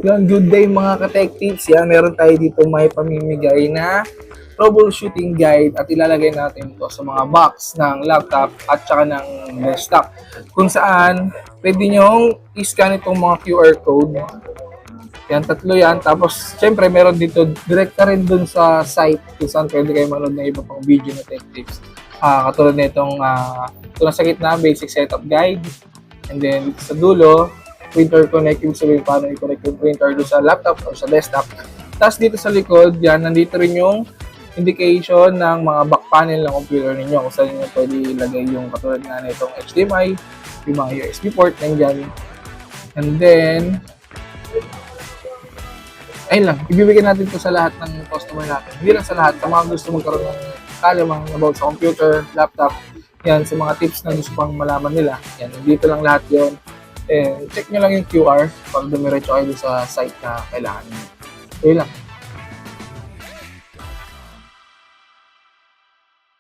Yan, good day mga ka-tech tips. Yan, meron tayo dito may pamimigay na troubleshooting guide at ilalagay natin ito sa mga box ng laptop at saka ng desktop. Kung saan, pwede nyong i-scan itong mga QR code. Yan, tatlo yan. Tapos, syempre, meron dito, direct rin dun sa site kung saan pwede kayo manood ng iba pang video na tech tips. Katulad na itong, ito na sa gitna, basic setup guide. And then, dito sa dulo, printer connect, ibig sabihin paano i-connect yung printer doon sa laptop or sa desktop. Tapos dito sa likod, yan, nandito rin yung indication ng mga back panel ng computer ninyo kung saan nyo pwede ilagay yung katulad nga na itong HDMI, yung mga USB port, nandyan. And then, ayun lang, ibibigay natin ito sa lahat ng customer natin. Hindi lang sa lahat, sa mga gusto magkaroon ng kalamang about sa computer, laptop, yan, sa mga tips na gusto pang malaman nila. Yan, dito lang lahat yon. Check nyo lang yung QR pag dumiretso kayo sa site na kailangan nyo. Ayun lang.